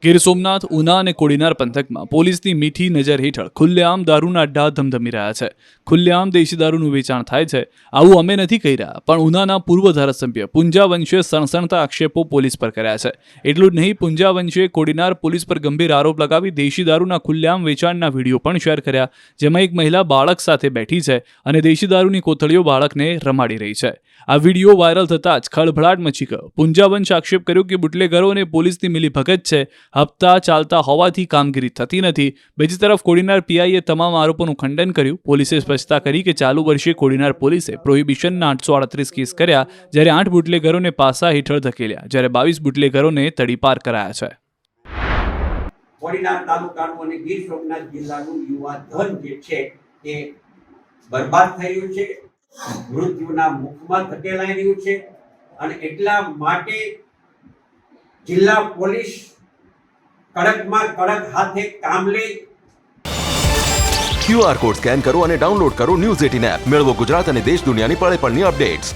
ગીર સોમનાથ, ઉના અને કોડીનાર પંથકમાં પોલીસની મીઠી નજર હેઠળ ખુલ્લેઆમ દારૂના અડ્ડા ધમધમી રહ્યા છે. ખુલ્લેઆમ દેશી દારૂનું વેચાણ થાય છે. આવું અમે નથી કહી રહ્યા, પણ ઉનાના પૂર્વ ધારાસભ્ય પુંજા વંશીએ સણસણતા આક્ષેપો પોલીસ પર કર્યા છે. એટલું જ નહીં, પુંજા વંશીએ કોડીનાર પોલીસ પર ગંભીર આરોપ લગાવી દેશી દારૂના ખુલ્લેઆમ વેચાણના વિડીયો પણ શેર કર્યા, જેમાં એક મહિલા બાળક સાથે બેઠી છે અને દેશી દારૂની કોથળીઓ બાળકને રમાડી રહી છે. આ વિડીયો વાયરલ થતાં જ ખળભળાટ મચી ગયો. પુંજા વંશ આક્ષેપ કર્યો કે બુટલેગરો અને પોલીસની મિલીભગત છે. હપ્તા ચાલતા હોવાથી કામગીરી થતી નથી. બીજી તરફ કોડીનાર પીઆઈએ તમામ આરોપોનું ખંડન કર્યું. પોલીસે સ્પષ્ટતા કરી કે ચાલુ વર્ષે કોડીનાર પોલીસે પ્રોહિબિશનના 838 કેસ કર્યા, જ્યારે 8 બુટલેગરોને પાસા હેઠળ ધકેલ્યા, જ્યારે 22 બુટલેગરોને તડીપાર કરાયા છે. કોડીનાર તાલુકાનું અને ગીર સોમનાથ જિલ્લાનું યુવા ધન જે છે એ બરબાદ થઈ રહ્યું છે, મૃત્યુના મુખમાં ધકેલાઈ રહ્યું છે અને એટલા માટે જિલ્લા પોલીસ કડકમાં કડક હાથે કામ લે. QR કોડ સ્કેન કરો અને ડાઉનલોડ કરો News 18 એપ. મેળવો ગુજરાત અને દેશ દુનિયાની પળે પળની અપડેટ્સ.